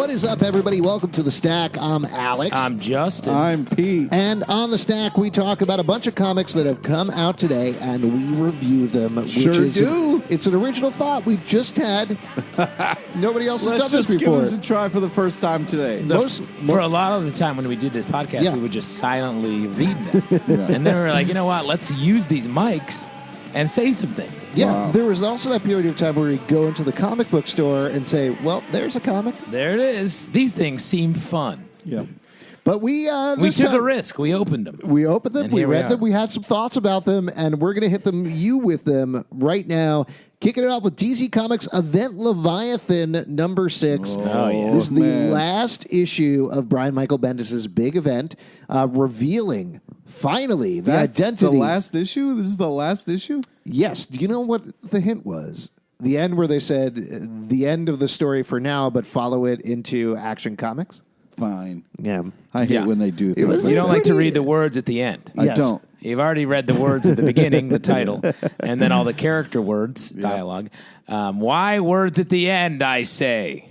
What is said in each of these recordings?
What is up, everybody? Welcome to The Stack. I'm Alex. I'm Justin. I'm Pete. And on The Stack, we talk about a bunch of comics that have come out today, and we review them. It's an original thought we just had. Nobody else has done this before. Let's just give this a try for the first time today. For a lot of the time when we did this podcast, we would just silently read them. And then we were like, you know what? Let's use these mics and say some things. Yeah, Wow. There was also that period of time where we go into the comic book store and say, well, there's a comic. There it is. These things seem fun. Yeah. But we took a risk. We opened them. We opened them. And We here we read them. are. We had some thoughts about them, and we're going to hit you with them right now. Kicking it off with DC Comics Event Leviathan number 6. Oh, yeah. This is the man. last issue of Brian Michael Bendis' big event, revealing finally the identity. The last issue? This is the last issue? Yes. Do you know what the hint was? The end where they said the end of the story for now, but follow it into Action Comics. Fine. Yeah. I hate when they do things. was- You don't like to pretty- read the words at the end. I Yes. don't. You've already read the words at the beginning, the title, and then all the character words, dialogue. Why words at the end, I say?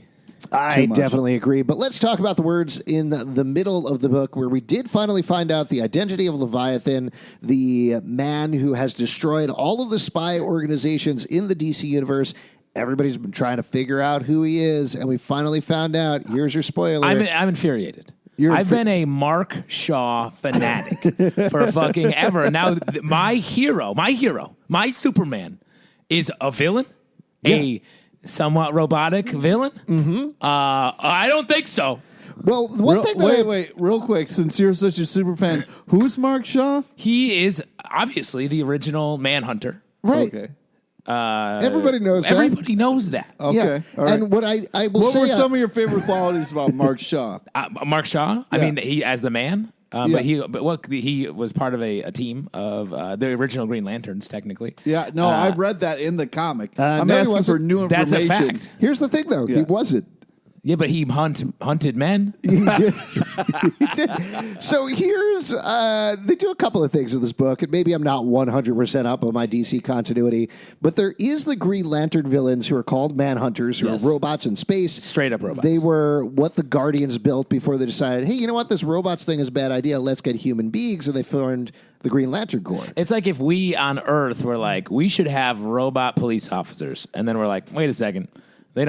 I much. definitely agree. But let's talk about the words in the middle of the book where we did finally find out the identity of Leviathan, the man who has destroyed all of the spy organizations in the DC universe. Everybody's been trying to figure out who he is, and we finally found out. Here's your spoiler. I'm infuriated. I've been a Mark Shaw fanatic for fucking ever. Now, my hero, my Superman is a villain, a somewhat robotic villain. Mm-hmm. I don't think so. Well, one thing that Wait, real quick. Since you're such a super fan, who's Mark Shaw? He is obviously the original Manhunter. right. Okay. Everybody knows that. Everybody knows that. Okay. Yeah. All right. And what I will What say... were some of your favorite qualities about Mark Shaw? Mark Shaw. I Yeah. mean, he as the man. But he was part of a team of the original Green Lanterns, technically. Yeah, no, I read that in the comic. I'm no, he asking for wasn't. new That's information. a fact. Here's the thing, though. He Yeah. wasn't. Yeah, but he hunted men. He did. He did. So here's, they do a couple of things in this book, and maybe I'm not 100% up on my DC continuity, but there is the Green Lantern villains who are called Manhunters, who Yes. are robots in space. Straight up robots. They were what the Guardians built before they decided, hey, you know what, this robots thing is a bad idea, let's get human beings, and they formed the Green Lantern Corps. It's like if we on Earth were like, we should have robot police officers, and then we're like, wait a second, they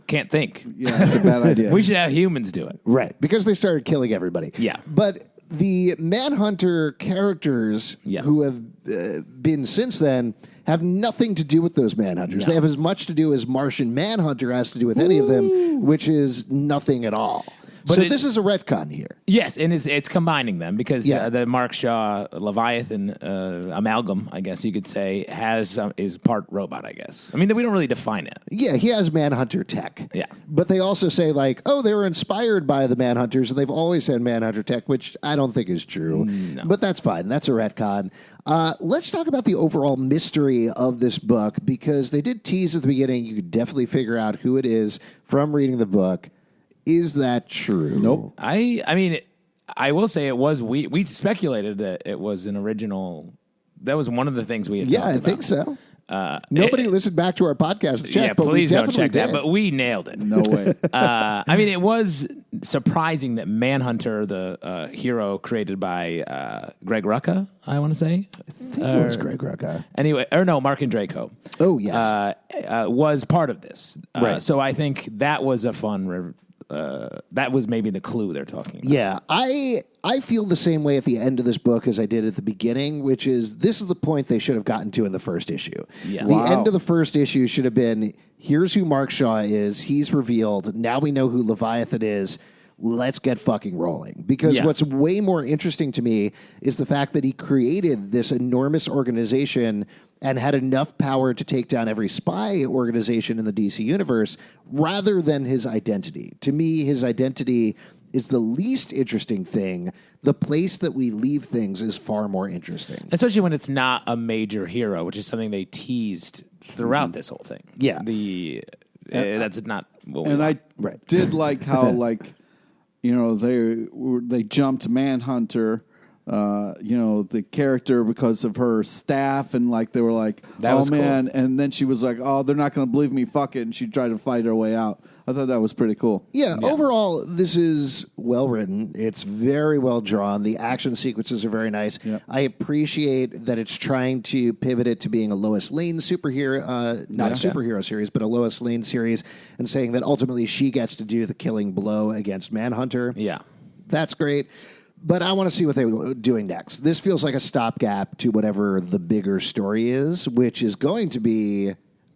can't think. Yeah, that's a bad idea. We should have humans do it. Right, because they started killing everybody. Yeah. But the Manhunter characters who have been since then have nothing to do with those Manhunters. No. They have as much to do as Martian Manhunter has to do with any of them, which is nothing at all. But so this is a retcon here. Yes, and it's combining them because the Mark Shaw Leviathan amalgam, I guess you could say, is part robot. I guess. I mean, we don't really define it. Yeah, he has Manhunter tech. Yeah. But they also say, like, oh, they were inspired by the Manhunters, and they've always had Manhunter tech, which I don't think is true. No. But that's fine. That's a retcon. Let's talk about the overall mystery of this book, because they did tease at the beginning. You could definitely figure out who it is from reading the book. Is that true? Nope. I mean, I will say it was. We speculated that it was an original. That was one of the things we had. Yeah, talked I about. think so. Nobody listened back to our podcast to check, Yeah, but please we don't definitely check that. did. But we nailed it. No way. I mean, it was surprising that Manhunter, the hero created by Greg Rucka, I want to say. I think it was Greg Rucka. Anyway, or no, Mark and Draco. Oh, yes. Was part of this. Right. So I think that was a fun. That was maybe the clue they're talking about. Yeah, I feel the same way at the end of this book as I did at the beginning, which is this is the point they should have gotten to in the first issue. Yeah. The Wow. end of the first issue should have been, here's who Mark Shaw is, he's revealed, now we know who Leviathan is, let's get fucking rolling. Because what's way more interesting to me is the fact that he created this enormous organization and had enough power to take down every spy organization in the DC universe rather than his identity. To me, his identity is the least interesting thing. The place that we leave things is far more interesting. Especially when it's not a major hero, which is something they teased throughout this whole thing. Yeah. That's not what we And want. I did like how, like, you know, they jumped Manhunter the character because of her staff, and like they were like, "Oh man!" Cool. And then she was like, "Oh, they're not going to believe me. Fuck it!" And she tried to fight her way out. I thought that was pretty cool. Yeah, overall, this is well written. It's very well drawn. The action sequences are very nice. Yep. I appreciate that it's trying to pivot it to being a Lois Lane superhero, not a superhero series, but a Lois Lane series, and saying that ultimately she gets to do the killing blow against Manhunter. Yeah. That's great. But I want to see what they're doing next. This feels like a stopgap to whatever the bigger story is, which is going to be,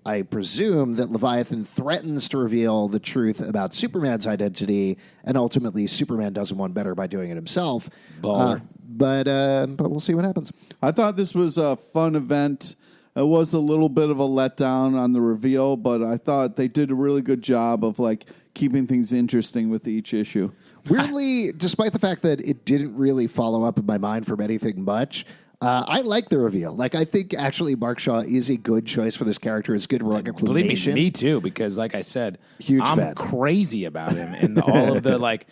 I presume, that Leviathan threatens to reveal the truth about Superman's identity, and ultimately Superman does him one better by doing it himself. But we'll see what happens. I thought this was a fun event. It was a little bit of a letdown on the reveal, but I thought they did a really good job of like keeping things interesting with each issue. Weirdly, despite the fact that it didn't really follow up in my mind from anything much, I like the reveal. Like, I think actually Mark Shaw is a good choice for this character. It's good reclamation. Believe me too, because like I said, I'm fan. crazy about him and all of the like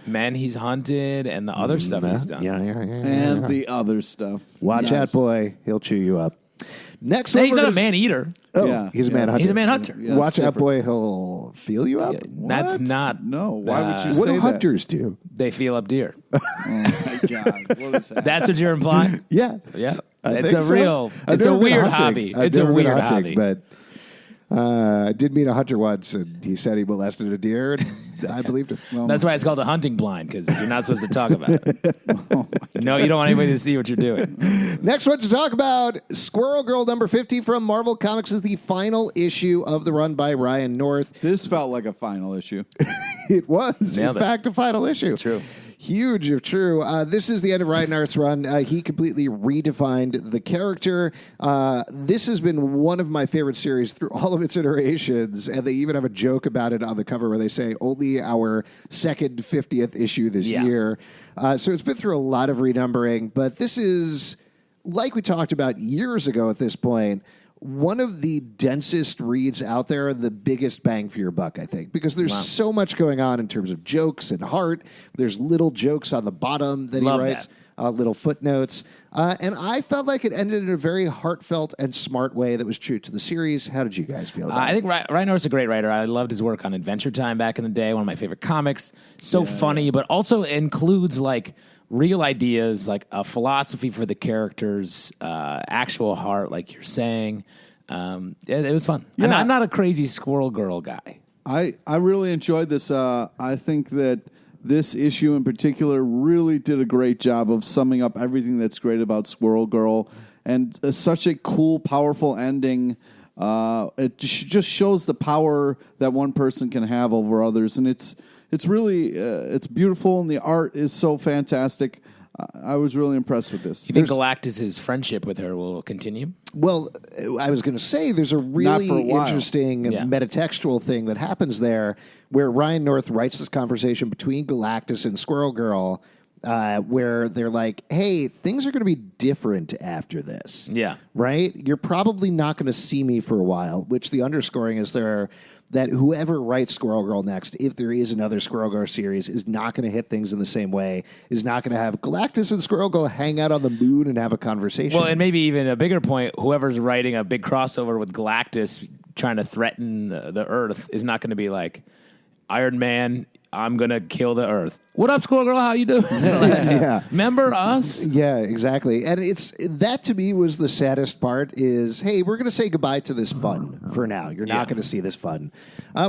men he's hunted and the other stuff he's done. And the other stuff. Watch out, boy. He'll chew you up. Next one. He's not a man-eater. Oh, yeah, he's a manhunter. He's a manhunter. Yeah, watch out, boy. He'll feel you up. That's not. No. Why would you what say do hunters do? They feel up deer. Oh my God! What is that? That's what you're implying. Yeah. It's a real. It's a weird hobby. It's a weird hobby. But I did meet a hunter once, and he said he molested a deer, and I believed him. Well, that's why it's called a hunting blind, because you're not supposed to talk about it. No, you don't want anybody to see what you're doing. Next one to talk about, Squirrel Girl number 50 from Marvel Comics is the final issue of the run by Ryan North. This felt like a final issue. It was, in fact, a final issue. True. Huge if true. This is the end of Ryan North's run. He completely redefined the character. This has been one of my favorite series through all of its iterations, and they even have a joke about it on the cover where they say, only our second 50th issue this year. So it's been through a lot of renumbering, but this is, like we talked about years ago at this point, one of the densest reads out there, the biggest bang for your buck, I think, because there's so much going on in terms of jokes and heart. There's little jokes on the bottom that he writes, little footnotes. And I felt like it ended in a very heartfelt and smart way that was true to the series. How did you guys feel about it? I think Ryan North's a great writer. I loved his work on Adventure Time back in the day, one of my favorite comics. So funny, but also includes like real ideas, like a philosophy for the characters, actual heart, like you're saying. It was fun. Yeah. And I'm not a crazy Squirrel Girl guy. I really enjoyed this. I think that this issue in particular really did a great job of summing up everything that's great about Squirrel Girl. And such a cool, powerful ending. It just shows the power that one person can have over others. And it's really it's beautiful, and the art is so fantastic. I was really impressed with this. You think Galactus' friendship with her will continue? Well, I was going to say there's a really interesting metatextual thing that happens there where Ryan North writes this conversation between Galactus and Squirrel Girl where they're like, hey, things are going to be different after this. Yeah. Right? You're probably not going to see me for a while, which the underscoring is there that whoever writes Squirrel Girl next, if there is another Squirrel Girl series, is not going to hit things in the same way, is not going to have Galactus and Squirrel Girl hang out on the moon and have a conversation. Well, and maybe even a bigger point, whoever's writing a big crossover with Galactus trying to threaten the Earth is not going to be like, Iron Man, I'm going to kill the Earth. What up, Squirrel Girl? How you doing? Remember us? Yeah, exactly. And it's that to me was the saddest part is, hey, we're going to say goodbye to this fun for now. You're not going to see this fun,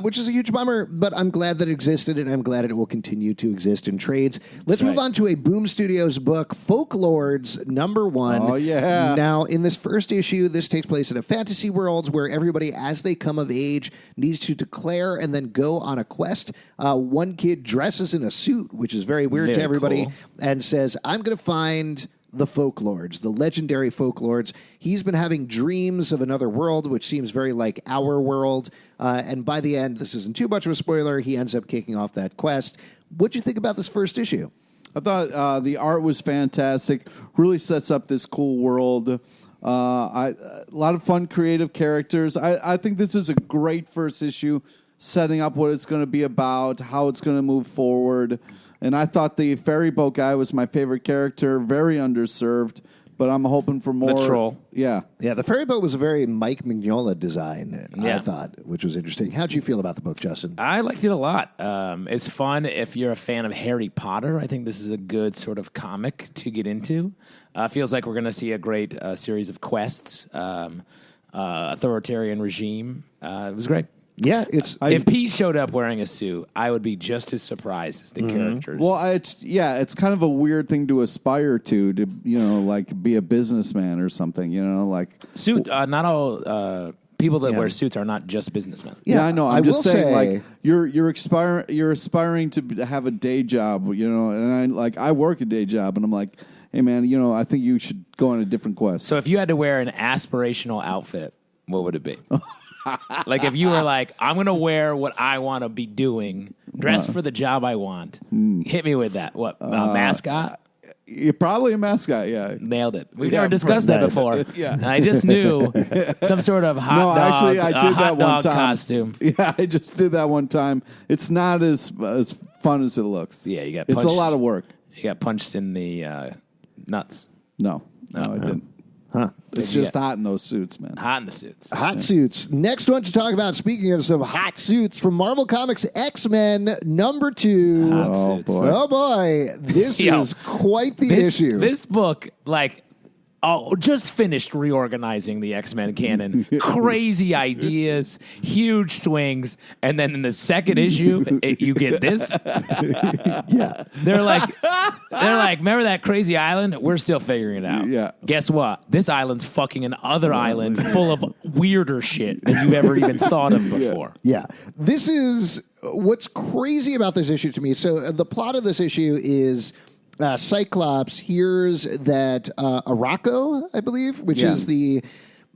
which is a huge bummer, but I'm glad that it existed, and I'm glad it will continue to exist in trades. Let's move on to a Boom Studios book, Folklords #1. Oh, yeah. Now, in this first issue, this takes place in a fantasy world where everybody, as they come of age, needs to declare and then go on a quest. One kid dresses in a suit, which is very weird to everybody, and says, I'm going to find the Folklords, the legendary Folklords. He's been having dreams of another world, which seems very like our world. And by the end, this isn't too much of a spoiler, he ends up kicking off that quest. What'd you think about this first issue? I thought the art was fantastic, really sets up this cool world. A lot of fun, creative characters. I think this is a great first issue, setting up what it's going to be about, how it's going to move forward. And I thought the ferry boat guy was my favorite character, very underserved. But I'm hoping for more. The troll. Yeah. Yeah, the ferry boat was a very Mike Mignola design, Yeah. I thought, which was interesting. How'd you feel about the book, Justin? I liked it a lot. It's fun if you're a fan of Harry Potter. I think this is a good sort of comic to get into. Feels like we're going to see a great series of quests, authoritarian regime. It was great. Yeah, If Pete showed up wearing a suit, I would be just as surprised as the characters. Well, it's kind of a weird thing to aspire to like be a businessman or something, like suit. Not all people that wear suits are not just businessmen. Yeah, I know. I'm just saying, say, like you're aspiring to have a day job, and I work a day job, and I'm like, hey man, I think you should go on a different quest. So if you had to wear an aspirational outfit, what would it be? Like if you were like, I'm going to wear what I want to be doing, dress for the job I want. Hit me with that. What, mascot? You're probably a mascot, yeah. Nailed it. We've never discussed that before. Yeah. And I just knew some sort of hot dog, actually, I did that one time. Costume. Yeah, I just did that one time. It's not as fun as it looks. Yeah, you got It's punched. a lot of work. You got punched in the nuts. No, I didn't. Huh. It's just hot in those suits, man. Hot in the suits. Hot suits. Next one to talk about, speaking of some hot suits, from Marvel Comics, X-Men #2. Hot suits. boy. Oh, boy. This is quite the issue. This book, just finished reorganizing the X-Men canon. Crazy ideas, huge swings, and then in the second issue, you get this. Yeah. They're like, remember that crazy island? We're still figuring it out. Yeah. Guess what? This island's fucking another island full of weirder shit than you've ever even thought of before. Yeah. This is what's crazy about this issue to me. So the plot of this issue is Cyclops hears that Araco, I believe, which is the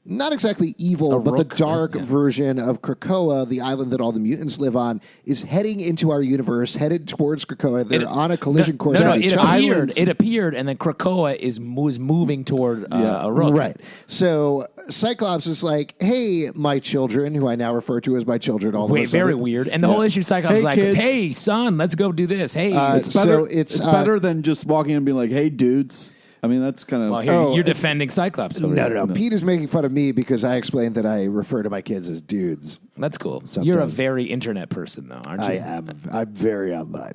not exactly evil, but the dark version of Krakoa, the island that all the mutants live on, is heading into our universe, headed towards Krakoa. They're on a collision course. It appeared, and then Krakoa was moving toward Araco. Right. So Cyclops is like, hey, my children, who I now refer to as my children all the way. Very weird. And the whole issue, Cyclops is like, kids. hey, son, let's go do this. Hey. It's better. It's better than just walking in and being like, "Hey, dudes." I mean, that's kind of. Well, you're defending Cyclops over here. No. Pete is making fun of me because I explained that I refer to my kids as dudes. That's cool. You're a very internet person, though, aren't you? I am. I'm very online.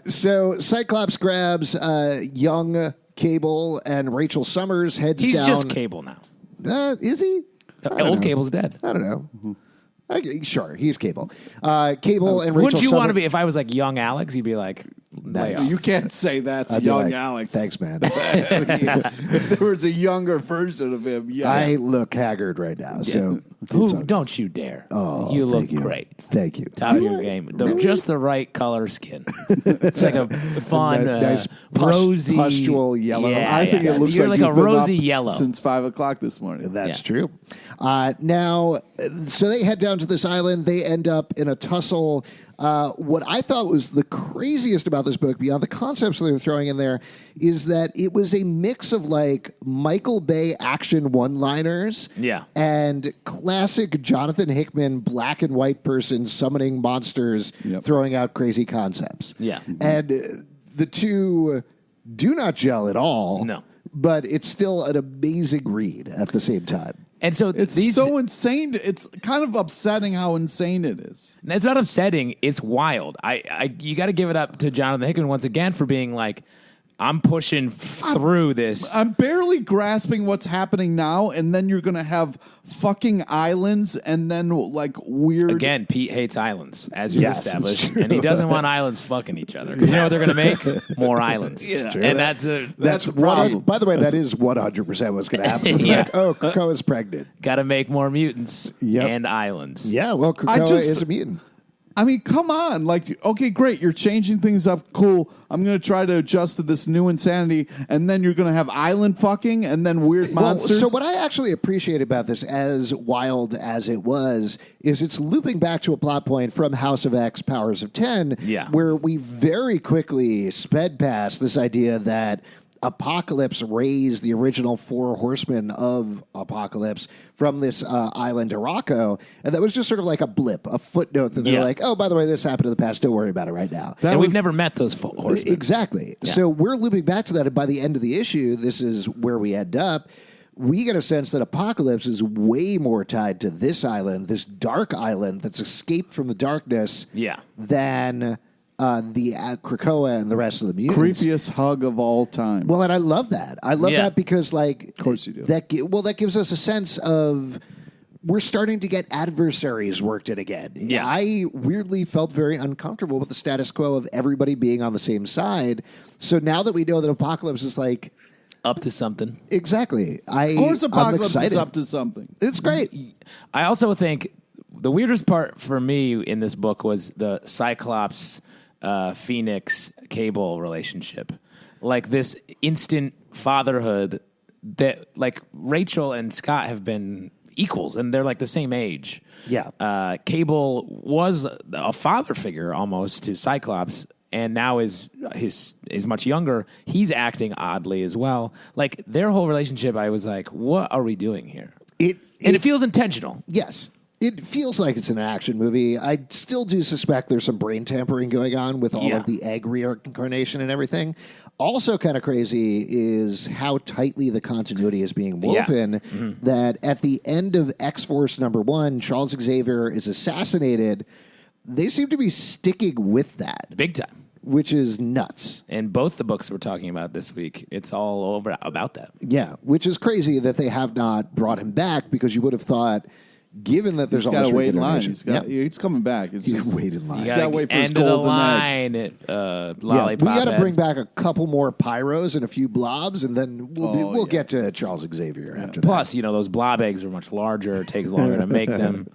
So Cyclops grabs young Cable and Rachel Summers, heads down. He's just Cable now. Is he? Old Cable's dead. I don't know. Okay, sure, he's Cable. Cable and Rachel Wouldn't you want to Summers. be, if I was like young Alex, you'd be like, lay off. You can't say that's I'd be young like, Alex. Thanks, man. If there was a younger version of him, yes. I look haggard right now, so Don't you dare. Oh, you look thank you. great. Thank you. Top of your game. Just the right color skin. It's like a fun, Nice rosy. pustule yellow. Yeah, I think it looks You're like like a you've been rosy up yellow. since 5 o'clock this morning. That's Yeah. true. Now, so they head down to this island. They end up in a tussle. What I thought was the craziest about this book, beyond the concepts that they're throwing in there, is that it was a mix of like Michael Bay action one-liners and classic Jonathan Hickman black and white person summoning monsters, throwing out crazy concepts. Yeah. And the two do not gel at all. No. But it's still an amazing read at the same time. And so It's so insane. It's kind of upsetting how insane it is. It's not upsetting. It's wild. You got to give it up to Jonathan Hickman once again for being like, I'm pushing through this. I'm barely grasping what's happening now, and then you're going to have fucking islands, and then like weird. Again, Pete hates islands, as we've Yes, established, and he doesn't want islands fucking each other. Because you know what they're going to make? More islands. Yeah. And that's a problem. By the way, that is 100% what's going to happen. Yeah. Like, oh, Krakoa's pregnant. got to make more mutants and islands. Yeah, well, Krakoa is a mutant. I mean, come on. Like, okay, great. You're changing things up. Cool. I'm going to try to adjust to this new insanity. And then you're going to have island fucking and then weird monsters. So what I actually appreciate about this, as wild as it was, is it's looping back to a plot point from House of X, Powers of 10, where we very quickly sped past this idea that Apocalypse raised the original 4 horsemen of Apocalypse from this island Araco, and that was just sort of like a blip, a footnote that they're like, oh, by the way, this happened in the past, don't worry about it right now. And we've never met those horsemen. Exactly. Yeah. So we're looping back to that, and by the end of the issue, this is where we end up. We get a sense that Apocalypse is way more tied to this island, this dark island that's escaped from the darkness than the Krakoa and the rest of the mutants. Creepiest hug of all time. Well, and I love that. I love that because, like... Of course you do. That gives us a sense of... We're starting to get adversaries worked in again. Yeah. I weirdly felt very uncomfortable with the status quo of everybody being on the same side. So now that we know that Apocalypse is like... Up to something. Exactly. Of course Apocalypse is up to something. It's great. I also think the weirdest part for me in this book was the Cyclops, Phoenix, Cable relationship. Like this instant fatherhood that like Rachel and Scott have been equals and they're like the same age. Yeah. Cable was a father figure almost to Cyclops. And now is much younger. He's acting oddly as well. Like their whole relationship, I was like, "What are we doing here?" It feels intentional. Yes, it feels like it's an action movie. I still do suspect there's some brain tampering going on with all of the egg reincarnation and everything. Also, kind of crazy is how tightly the continuity is being woven. Yeah. Mm-hmm. That at the end of X-Force #1, Charles Xavier is assassinated. They seem to be sticking with that. Big time. Which is nuts. And both the books we're talking about this week, it's all over about that. Yeah, which is crazy that they have not brought him back because you would have thought, given that there's got to wait in line. He's coming back. He's wait in line. He's got to wait for his golden egg. Lollipop we got to bring back a couple more pyros and a few blobs, and then we'll get to Charles Xavier after that. Plus, those blob eggs are much larger. It takes longer to make them.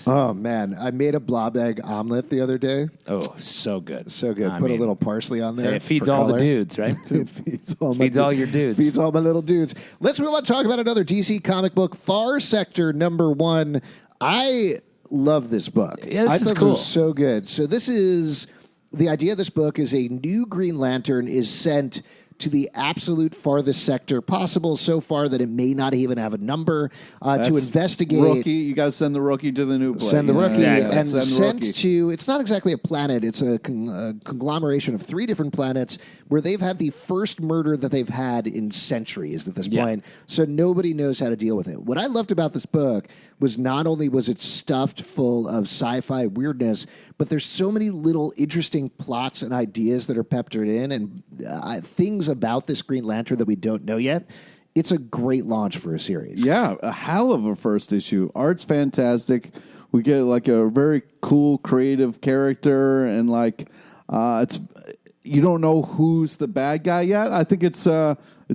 Oh, man. I made a blob egg omelet the other day. Oh, so good. So good. Put a little parsley on there. It feeds all the dudes, right? It feeds all your dudes. Feeds all my little dudes. Let's move on to talk about another DC comic book, Far Sector #1. I love this book. Yeah, this is cool. This was so good. So this is... The idea of this book is a new Green Lantern is sent to the absolute farthest sector possible, so far that it may not even have a number, to investigate. Rookie, you got to send the rookie to the new place. Send the rookie and send to. It's not exactly a planet. It's a conglomeration of 3 different planets where they've had the first murder that they've had in centuries at this point. So nobody knows how to deal with it. What I loved about this book was not only was it stuffed full of sci-fi weirdness, but there's so many little interesting plots and ideas that are peppered in and things about this Green Lantern that we don't know yet. It's a great launch for a series. Yeah, a hell of a first issue. Art's fantastic. We get like a very cool, creative character, and like it's you don't know who's the bad guy yet. I think it's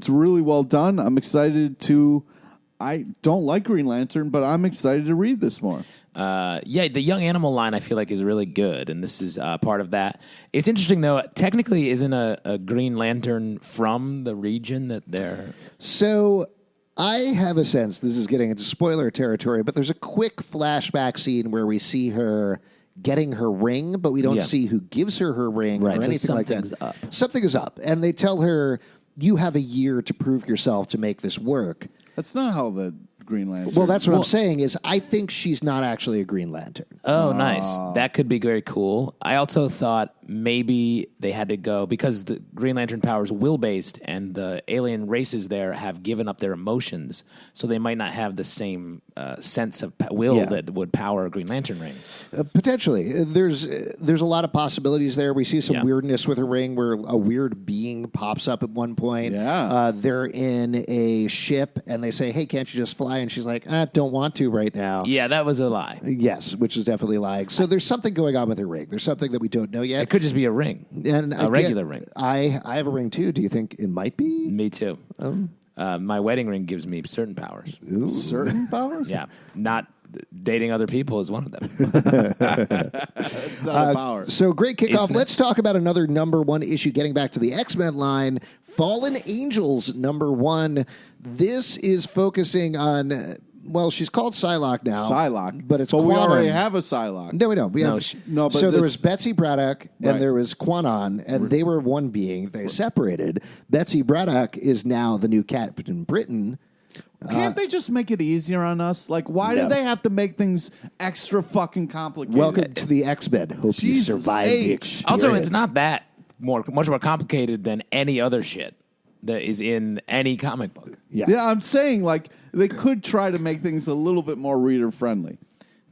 really well done. I'm excited to. I don't like Green Lantern, but I'm excited to read this more. The Young Animal line I feel like is really good, and this is part of that. It's interesting, though, technically isn't a Green Lantern from the region that they're... So I have a sense, this is getting into spoiler territory, but there's a quick flashback scene where we see her getting her ring, but we don't see who gives her ring or anything like that. Up. Something is up, and they tell her, you have a year to prove yourself to make this work. That's not how the Green Lantern... Well, that's what I'm saying is I think she's not actually a Green Lantern. Oh, nice. That could be very cool. I also thought maybe they had to go, because the Green Lantern power is will-based and the alien races there have given up their emotions, so they might not have the same sense of will that would power a Green Lantern ring. Potentially. There's a lot of possibilities there. We see some weirdness with her ring where a weird being pops up at one point. Yeah. They're in a ship and they say, hey, can't you just fly? And she's like, don't want to right now. Yeah, that was a lie. Yes, which is definitely lying. So there's something going on with her ring. There's something that we don't know yet. It could just be a ring, and a regular ring. I have a ring too. Do you think it might be? Me too. My wedding ring gives me certain powers. Ooh. Certain powers? Yeah, not dating other people is one of them. It's not a power. So great kickoff. Let's talk about another #1 issue. Getting back to the X-Men line, Fallen Angels #1. This is focusing on Well, she's called Psylocke now. Psylocke. But it's we Quanon. already have a Psylocke. No, we don't. No, but so there was Betsy Braddock and Right. there was Quanon, and they were one being. They separated. Betsy Braddock is now the new Captain Britain. Can't they just make it easier on us? Like, why do they have to make things extra fucking complicated? Welcome to the X-Men. Hope you Jesus survive the H. experience. Also, it's not that much more complicated than any other shit that is in any comic book. Yeah, I'm saying, like, they could try to make things a little bit more reader-friendly.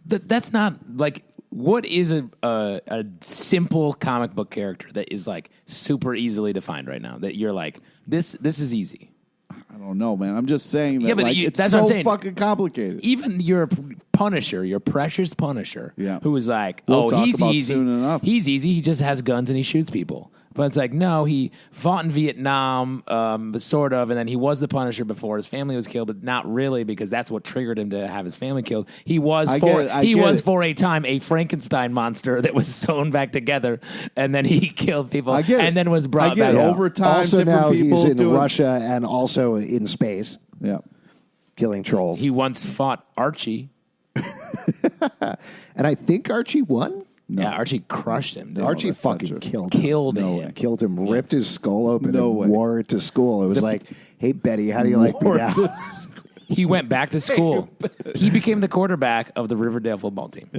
That's not, like, what is a simple comic book character that is, like, super easily defined right now? That you're like, this is easy. I don't know, man. I'm just saying that, Yeah, but it's that's what I'm so saying. fucking complicated. Even your Punisher, your precious Punisher, Yeah. who is like, We'll talk he's about easy. soon enough. He's easy. He just has guns and he shoots people. But it's like, no, he fought in Vietnam, sort of, and then he was the Punisher before his family was killed, but not really because that's what triggered him to have his family killed. He was for a time a Frankenstein monster that was sewn back together, and then he killed people, and then was brought back. Over time, also different now people he's in doing... Russia and also in space, killing trolls. He once fought Archie. And I think Archie won. No. Yeah, Archie crushed him. Archie that's not fucking true. killed him. Killed him, ripped his skull open, and wore it to school. It was like, hey, Betty, how do you like me now? He went back to school. He became the quarterback of the Riverdale football team.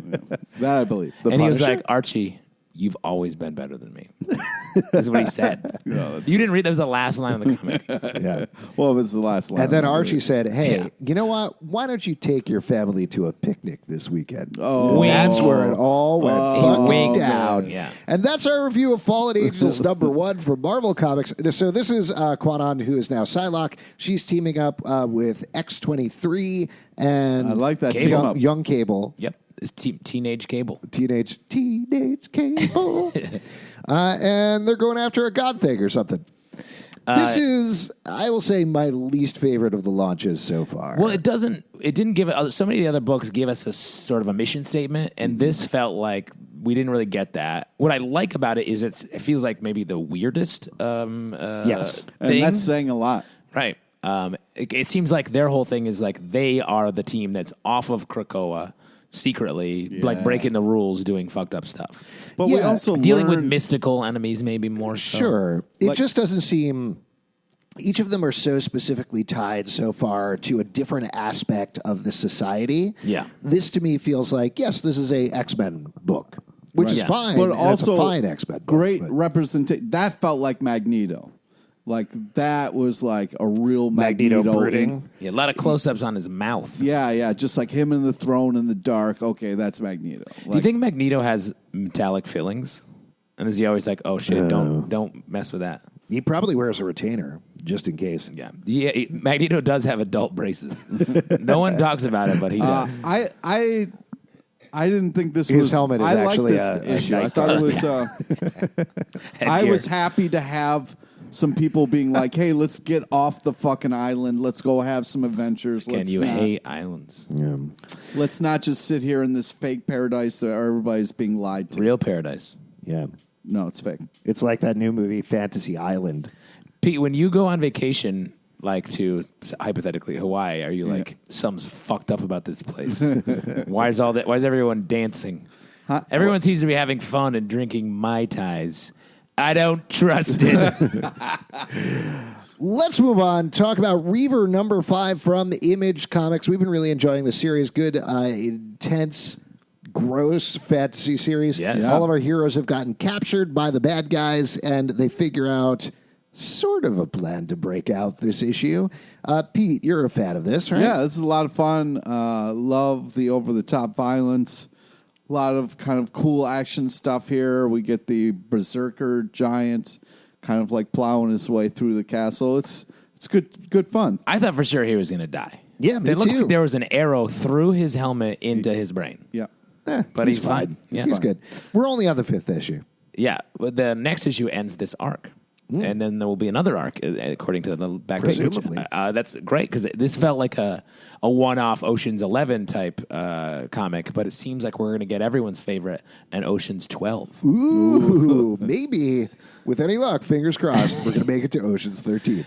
That I believe. And he was like, Archie, you've always been better than me. That's what he said. You didn't read, that was the last line of the comic. Yeah. Well, it was the last line. And then Archie said, hey, you know what? Why don't you take your family to a picnic this weekend? Oh. That's where it all went fucking down. Yeah. And that's our review of Fallen Angels #1 from Marvel Comics. So this is Quanon, who is now Psylocke. She's teaming up with X-23 and I like that young Cable. Yep. It's Teenage Cable. Teenage Cable. And they're going after a god thing or something. This is, I will say, my least favorite of the launches so far. Well, it didn't give it, so many of the other books gave us a sort of a mission statement, and this felt like we didn't really get that. What I like about it is it feels like maybe the weirdest yes. thing. And that's saying a lot. Right. It seems like their whole thing is like they are the team that's off of Krakoa secretly, like breaking the rules, doing fucked up stuff. But we also dealing with mystical enemies, maybe more so. Sure. It just doesn't seem... Each of them are so specifically tied so far to a different aspect of the society. Yeah. This to me feels like, yes, this is a X-Men book, which is fine. But and also it's a fine X-Men book. Great representation. That felt like Magneto. Like, that was like a real Magneto brooding. Yeah, a lot of close-ups on his mouth. Yeah, just like him in the throne in the dark. Okay, that's Magneto. Do you think Magneto has metallic fillings? And is he always like, oh shit, don't mess with that? He probably wears a retainer, just in case. Yeah, Magneto does have adult braces. No one talks about it, but he does. I didn't think this His was... helmet is I actually like this a issue. I night thought it guard. was... I was happy to have some people being like, hey, let's get off the fucking island. Let's go have some adventures. Can you hate islands? Yeah. Let's not just sit here in this fake paradise that everybody's being lied to. Real paradise. Yeah. No, it's fake. It's like that new movie, Fantasy Island. Pete, when you go on vacation, like to hypothetically Hawaii, are you like, something's fucked up about this place? Why is everyone dancing? Everyone seems to be having fun and drinking Mai Tais. I don't trust it. Let's move on. Talk about Reaver #5 from Image Comics. We've been really enjoying the series. Good, intense, gross fantasy series. Yes. All of our heroes have gotten captured by the bad guys, and they figure out sort of a plan to break out this issue. Pete, you're a fan of this, right? Yeah, this is a lot of fun. Love the over-the-top violence. A lot of kind of cool action stuff here. We get the Berserker giant kind of like plowing his way through the castle. It's good fun. I thought for sure he was going to die. Yeah, me It looked too. like there was an arrow through his helmet into his brain. Yeah. But he's fine. Yeah. He's good. We're only on the 5th issue. Yeah, but the next issue ends this arc. And then there will be another arc, according to the back page. Presumably. That's great, because this felt like a one-off Ocean's 11 type comic, but it seems like we're going to get everyone's favorite, an Ocean's 12. Ooh, maybe. With any luck, fingers crossed, we're going to make it to Ocean's 13.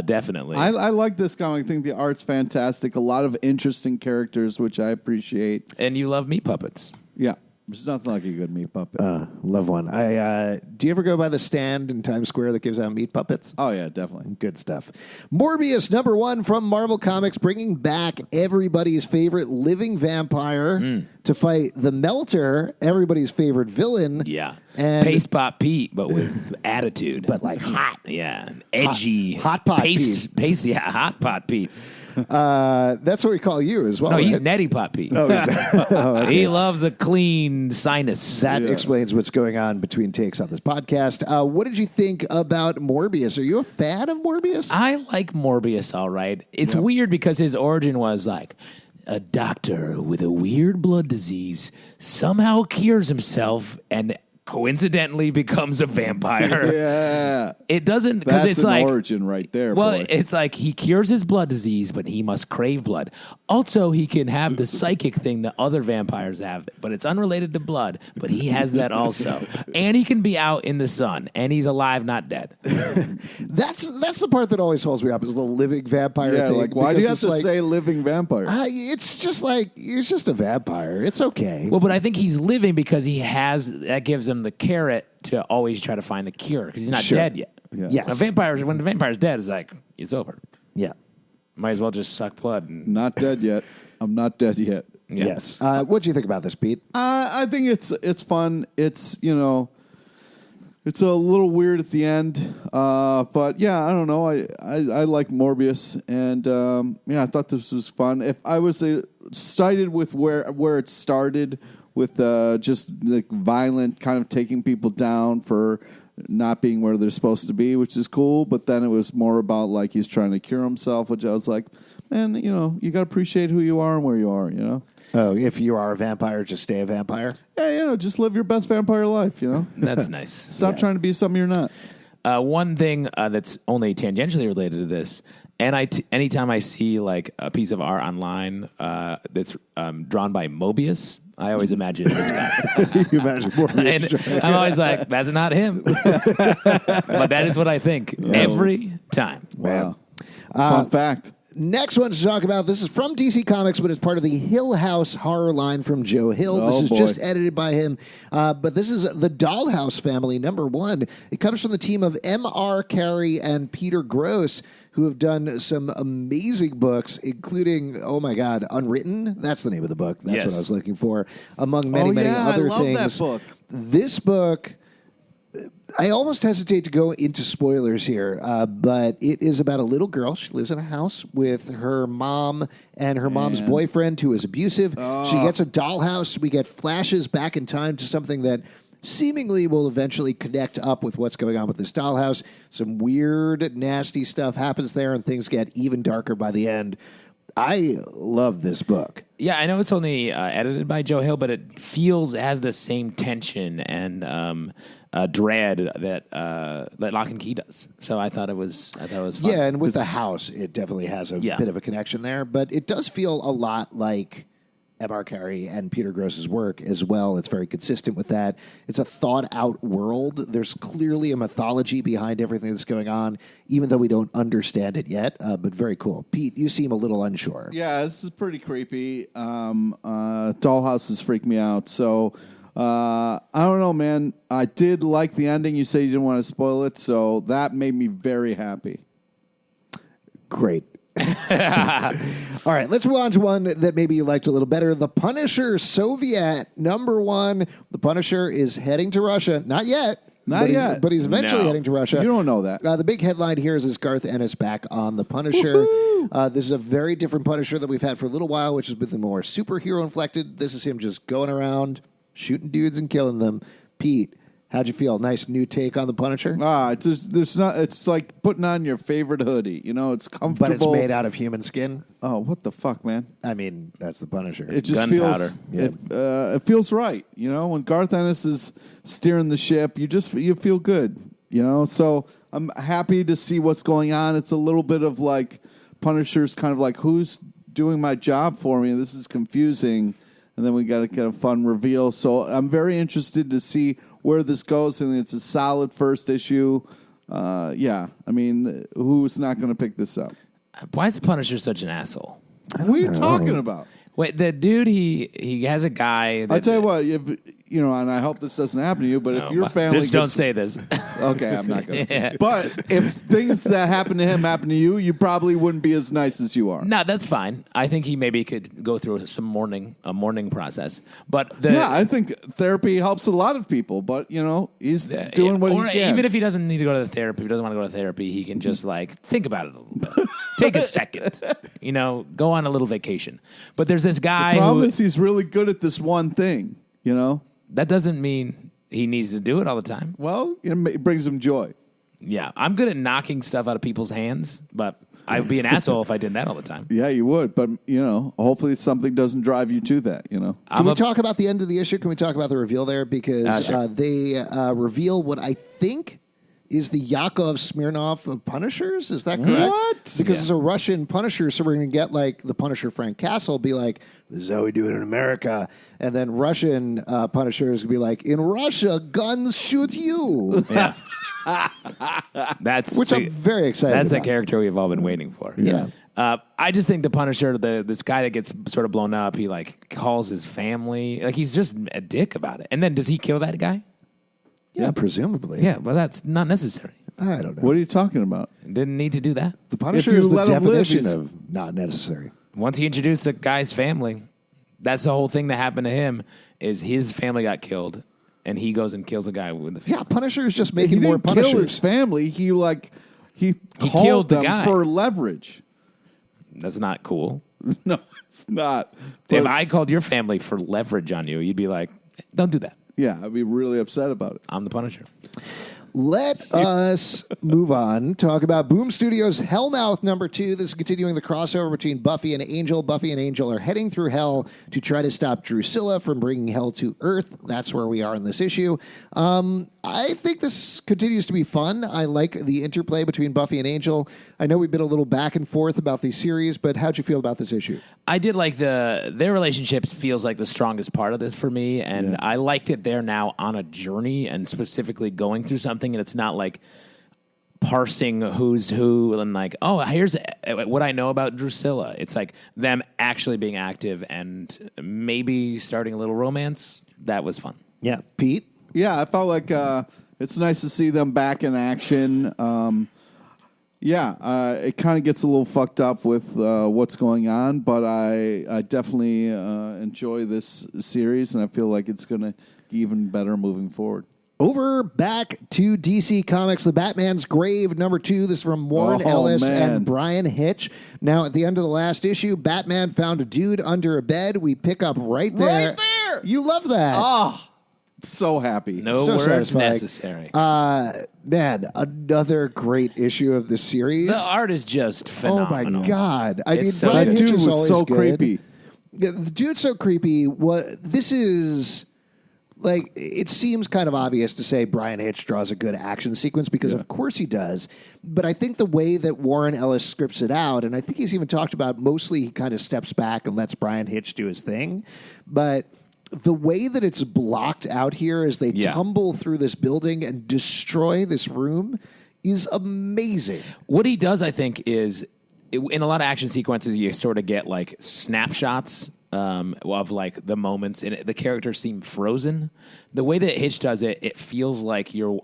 Definitely. I like this comic. I think the art's fantastic. A lot of interesting characters, which I appreciate. And you love meat puppets. Yeah. There's nothing like a good meat puppet. Love one. Do you ever go by the stand in Times Square that gives out meat puppets? Oh, yeah, definitely. Good stuff. Morbius, #1 from Marvel Comics, bringing back everybody's favorite living vampire to fight the Melter, everybody's favorite villain. Yeah. And Paste Pot Pete, but with attitude. but like hot. Yeah. Edgy. Hot Pot Pete. Paste, yeah, Hot Pot Pete. That's what we call you as well. No, he's right? Netty Pot Pete. He loves a clean sinus. That explains what's going on between takes on this podcast. What did you think about Morbius? Are you a fan of Morbius? I like Morbius, all right. It's weird because his origin was like a doctor with a weird blood disease somehow cures himself and coincidentally becomes a vampire. Yeah. It doesn't, because That's it's an like origin right there. well, boy. it's like he cures his blood disease, but he must crave blood. Also, he can have the psychic thing that other vampires have, but it's unrelated to blood, but he has that also. And he can be out in the sun, and he's alive, not dead. That's the part that always holds me up is the living vampire yeah, thing. like, why do you have because to it's say living vampire? it's just like, he's just a vampire. It's okay. Well, but I think he's living because that gives him the carrot to always try to find the cure, because he's not Sure. dead yet. Yeah. Yes. When the vampire's dead, it's like, it's over. Yeah. Might as well just suck blood. And, Not dead yet. I'm not dead yet. yeah. Yes. What do you think about this, Pete? I think it's fun. It's it's a little weird at the end, but yeah, I don't know. I like Morbius, and I thought this was fun. If I was excited with where it started with just like violent kind of taking people down for not being where they're supposed to be, which is cool. But then it was more about like he's trying to cure himself, which I was like, man, you got to appreciate who you are and where you are, Oh, if you are a vampire, just stay a vampire? Yeah, just live your best vampire life, That's nice. Stop trying to be something you're not. One thing that's only tangentially related to this, and anytime I see like a piece of art online that's drawn by Mobius, I always imagine this guy. You imagine Morbius. And I'm always like, that's not him. But that is what I think every time. Wow. Fun fact. Next one to talk about. This is from DC Comics, but it's part of the Hill House horror line from Joe Hill. Oh, this is boy. just edited by him. But this is the Dollhouse family, #1. It comes from the team of M.R. Carey and Peter Gross, who have done some amazing books, including, oh my God, Unwritten. That's the name of the book. That's Yes. what I was looking for, among many, many yeah, other I love things. that book. This book, I almost hesitate to go into spoilers here, but it is about a little girl. She lives in a house with her mom and her mom's boyfriend, who is abusive. She gets a dollhouse. We get flashes back in time to something that seemingly will eventually connect up with what's going on with this dollhouse. Some weird, nasty stuff happens there, and things get even darker by the end. I love this book. Yeah, I know it's only edited by Joe Hill, but it has the same tension and dread that Lock and Key does. So I thought it was fun. Yeah, and with the house, it definitely has a bit of a connection there. But it does feel a lot like M.R. Carey and Peter Gross's work as well. It's very consistent with that. It's a thought-out world. There's clearly a mythology behind everything that's going on, even though we don't understand it yet, but very cool. Pete, you seem a little unsure. Yeah, this is pretty creepy. Dollhouses freak me out. So I don't know, man. I did like the ending. You say you didn't want to spoil it, so that made me very happy. Great. All right, let's move on to one that maybe you liked a little better. The Punisher Soviet #1. The Punisher is heading to Russia. Not yet. Not yet. But he's eventually No. heading to Russia. You don't know that. The big headline here is Garth Ennis back on The Punisher. This is a very different Punisher that we've had for a little while, which has been the more superhero inflected. This is him just going around, shooting dudes and killing them. Pete, how'd you feel? Nice new take on The Punisher? It's like putting on your favorite hoodie. It's comfortable. But it's made out of human skin? Oh, what the fuck, man! I mean, that's The Punisher. It just Gunpowder. feels it feels right. When Garth Ennis is steering the ship, you feel good. So I'm happy to see what's going on. It's a little bit of like Punisher's kind of like, who's doing my job for me? This is confusing. And then we got to get a fun reveal. So I'm very interested to see where this goes. And it's a solid first issue. I mean, who's not going to pick this up? Why is the Punisher such an asshole? What are you talking about? Wait, the dude, he has a guy. I'll tell you what, if, and I hope this doesn't happen to you, but if your family just don't say this. Okay, I'm not going to. Yeah. But if things that happen to him happen to you, you probably wouldn't be as nice as you are. No, that's fine. I think he maybe could go through a mourning process. But I think therapy helps a lot of people, but, he's doing what he can. Even if he doesn't need to go to the therapy, he doesn't want to go to therapy, he can just, think about it a little bit. Take a second. Go on a little vacation. But there's this guy the problem is he's really good at this one thing, That doesn't mean he needs to do it all the time. Well, it brings him joy. Yeah, I'm good at knocking stuff out of people's hands, but I'd be an asshole if I did that all the time. Yeah, you would. But, hopefully something doesn't drive you to that, Can we talk about the end of the issue? Can we talk about the reveal there? Because sure. they reveal what I think is the Yakov Smirnoff of Punishers. Is that correct? What? Because it's a Russian Punisher, so we're going to get the Punisher Frank Castle be like, this is how we do it in America. And then Russian Punishers will be like, in Russia, guns shoot you. Yeah. Which I'm very excited That's about. the character we've all been waiting for. Yeah. I just think the Punisher, this guy that gets sort of blown up, he calls his family. He's just a dick about it. And then does he kill that guy? Yeah, presumably. Yeah, well, that's not necessary. I don't know. What are you talking about? Didn't need to do that. The Punisher If you is the let him live, definition he's- of not necessary. Once he introduced a guy's family, that's the whole thing that happened to him, is his family got killed, and he goes and kills a guy with the family. Yeah, Punisher is just He making more didn't kill his Punishers. family. He killed called the them guy. for leverage. That's not cool. No, it's not. If But, I called your family for leverage on you, you'd be like, don't do that. yeah, I'd be really upset about it. I'm the Punisher. Let us move on. Talk about Boom Studios' Hellmouth #2. This is continuing the crossover between Buffy and Angel. Buffy and Angel are heading through hell to try to stop Drusilla from bringing hell to Earth. That's where we are in this issue. I think this continues to be fun. I like the interplay between Buffy and Angel. I know we've been a little back and forth about these series, but how'd you feel about this issue? I did like their relationship feels like the strongest part of this for me, and I like that they're now on a journey and specifically going through something, and it's not like parsing who's who and here's what I know about Drusilla. It's like them actually being active and maybe starting a little romance. That was fun. Yeah. Pete? Yeah, I felt like it's nice to see them back in action. It kind of gets a little fucked up with what's going on, but I definitely enjoy this series, and I feel like it's going to be even better moving forward. Over back to DC Comics, The Batman's Grave #2. This is from Warren Ellis and Brian Hitch. Now, at the end of the last issue, Batman found a dude under a bed. We pick up right there. Right there! You love that. Oh, so happy. No So words satisfying. necessary. Man, another great issue of the series. The art is just phenomenal. Oh, my God. I mean, It's so Brian good. Hitch Dude is was always so good. creepy. Yeah, the dude's so creepy. This is... it seems kind of obvious to say Brian Hitch draws a good action sequence because of course he does. But I think the way that Warren Ellis scripts it out, and I think he's even talked about mostly he kind of steps back and lets Brian Hitch do his thing. But the way that it's blocked out here as they tumble through this building and destroy this room is amazing. What he does, I think, is in a lot of action sequences, you sort of get snapshots of the moments, and the characters seem frozen. The way that Hitch does it, it feels like you're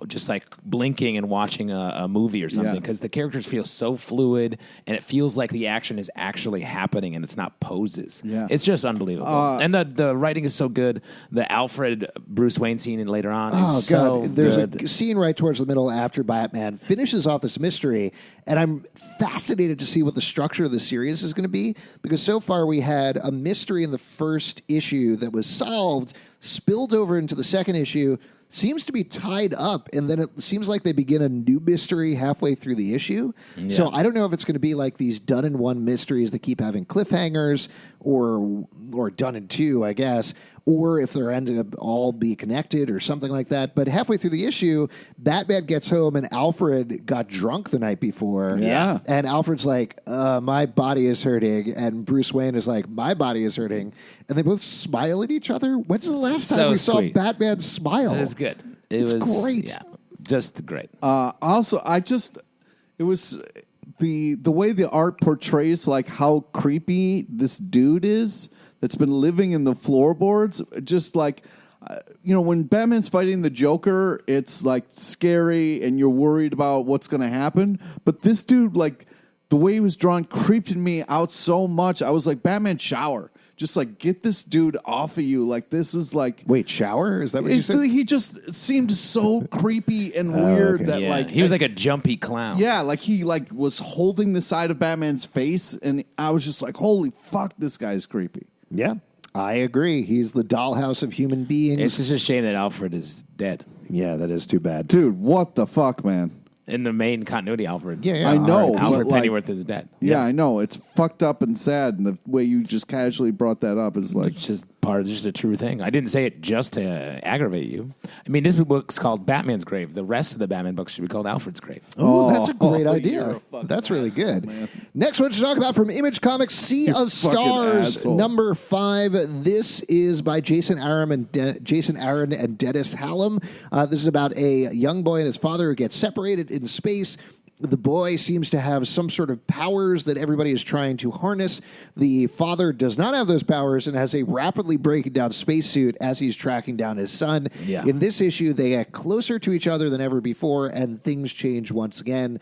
just blinking and watching a movie or something, because the characters feel so fluid, and it feels like the action is actually happening and it's not poses. Yeah. It's just unbelievable. And the writing is so good. The Alfred Bruce Wayne scene later on is so God. There's good. a scene right towards the middle after Batman finishes off this mystery, and I'm fascinated to see what the structure of the series is going to be, because so far we had a mystery in the first issue that was solved, spilled over into the second issue, seems to be tied up, and then it seems like they begin a new mystery halfway through the issue. Yeah. So I don't know if it's going to be like these done-in-one mysteries that keep having cliffhangers, or done-in-two, I guess, or if they're ended up all be connected or something like that. But halfway through the issue, Batman gets home and Alfred got drunk the night before. Yeah. And Alfred's like, my body is hurting. And Bruce Wayne is like, my body is hurting. And they both smile at each other. When's the last time we saw Batman smile? It was good. It's great. Yeah, just great. Also, it was the way the art portrays like how creepy this dude is that's been living in the floorboards. Just like, when Batman's fighting the Joker, it's like scary and you're worried about what's going to happen. But this dude, like the way he was drawn, creeped me out so much. I was like, Batman, shower. Just like, get this dude off of you. Like, this was like... Wait, shower? Is that what you said? He just seemed so creepy and weird that like... He was like a jumpy clown. Yeah, like he like was holding the side of Batman's face, and I was just like, holy fuck, this guy's creepy. Yeah, I agree. He's the dollhouse of human beings. It's just a shame that Alfred is dead. Yeah, that is too bad. Dude, what the fuck, man? In the main continuity, Alfred. Yeah, I know. Alfred like, Pennyworth is dead. Yeah, I know. It's fucked up and sad, and the way you just casually brought that up is like... It's just just a true thing. I didn't say it just to aggravate you. I mean, this book's called Batman's Grave. The rest of the Batman books should be called Alfred's Grave. Oh, that's a great you're idea. a That's really asshole, good. man. Next one to talk about from Image Comics, Sea of fucking Stars, asshole. number 5. This is by Jason Aaron and Dennis Hallam. This is about a young boy and his father who get separated in space. The boy seems to have some sort of powers that everybody is trying to harness. The father does not have those powers and has a rapidly breaking down spacesuit as he's tracking down his son. Yeah. In this issue, they get closer to each other than ever before, and things change once again.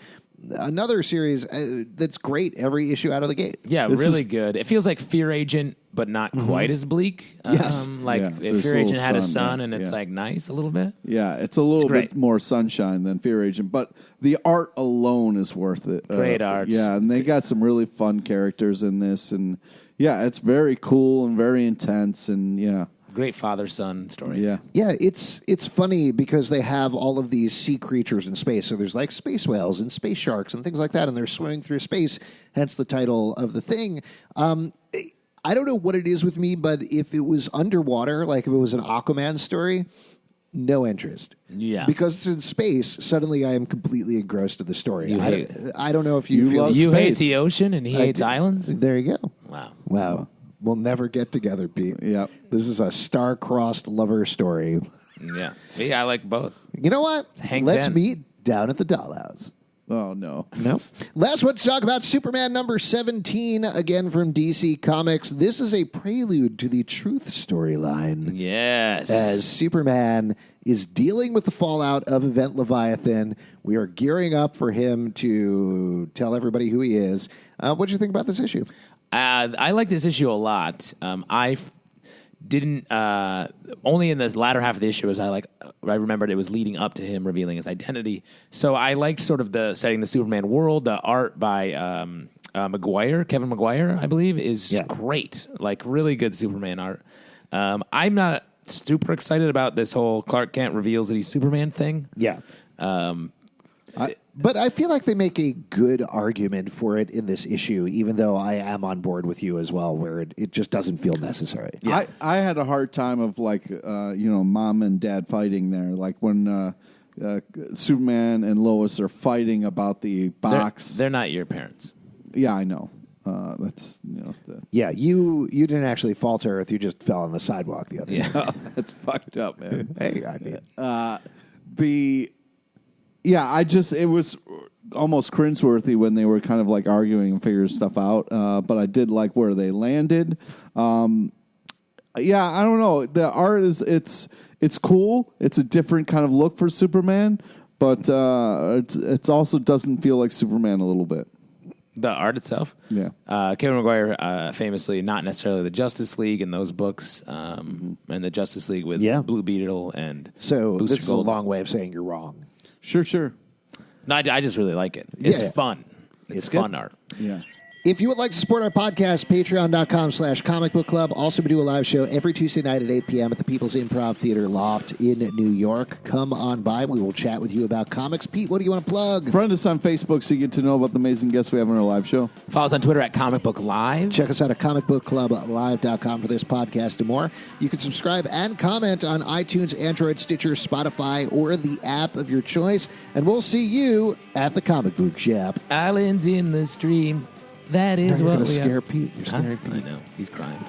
Another series that's great every issue out of the gate. Yeah, really good. It feels like Fear Agent, but not quite as bleak. Yes. Like Yeah, if there's Fear a Agent little had a sun, son yeah, and it's yeah. like nice a little bit. Yeah, it's a little great. bit more sunshine than Fear Agent, but the art alone is worth it. Great art. Yeah, and they got some really fun characters in this, and yeah, it's very cool and very intense, and yeah. Great father-son story. Yeah. Yeah, it's funny because they have all of these sea creatures in space. So there's like space whales and space sharks and things like that, and they're swimming through space, hence the title of the thing. I don't know what it is with me, but if it was underwater, like if it was an Aquaman story, no interest. Yeah. Because it's in space, suddenly I am completely engrossed in the story. You hate I don't know if you feel... love You hate Space. the ocean and he hates islands? There you go. Wow. Wow. We'll never get together, Pete. Yep. This is a star-crossed lover story. Yeah. Yeah, I like both. You know what? Hang Let's 10. meet down at the Dollhouse. Oh no. No. Last one to talk about, Superman number 17, again from DC Comics. This is a prelude to the Truth storyline. Yes. As Superman is dealing with the fallout of Event Leviathan, we are gearing up for him to tell everybody who he is. What do you think about this issue? I like this issue a lot. Didn't only in the latter half of the issue as I remembered it was leading up to him revealing his identity. So I liked sort of the setting the Superman world. The art by Kevin Maguire, I believe, is great. Like really good Superman art. I'm not super excited about this whole Clark Kent reveals that he's Superman thing. Yeah. But I feel like they make a good argument for it in this issue, even though I am on board with you as well, where it just doesn't feel necessary. Yeah. I had a hard time of like, mom and dad fighting there. Like when Superman and Lois are fighting about the box. They're not your parents. Yeah, I know. That's, Yeah, you didn't actually fall to earth. You just fell on the sidewalk the other day. that's fucked up, man. Hey, I mean. It was almost cringeworthy when they were kind of like arguing and figuring stuff out. But I did like where they landed. I don't know. The art it's cool. It's a different kind of look for Superman, but it's also doesn't feel like Superman a little bit. The art itself? Yeah. Kevin Maguire, famously, not necessarily the Justice League in those books, and the Justice League with Blue Beetle and So Booster this is a Gold. long way of saying you're wrong. Sure. No, I just really like it. It's fun. It's good. fun art. Yeah. If you would like to support our podcast, patreon.com/Comic Book Club. Also, we do a live show every Tuesday night at 8 p.m. at the People's Improv Theater Loft in New York. Come on by. We will chat with you about comics. Pete, what do you want to plug? Friend us on Facebook so you get to know about the amazing guests we have on our live show. Follow us on Twitter at Comic Book Live. Check us out at comicbookclublive.com for this podcast and more. You can subscribe and comment on iTunes, Android, Stitcher, Spotify, or the app of your choice. And we'll see you at the comic book shop. Islands in the stream. That is You're what going to we scare are. Pete. You're scaring Pete. I know. He's crying.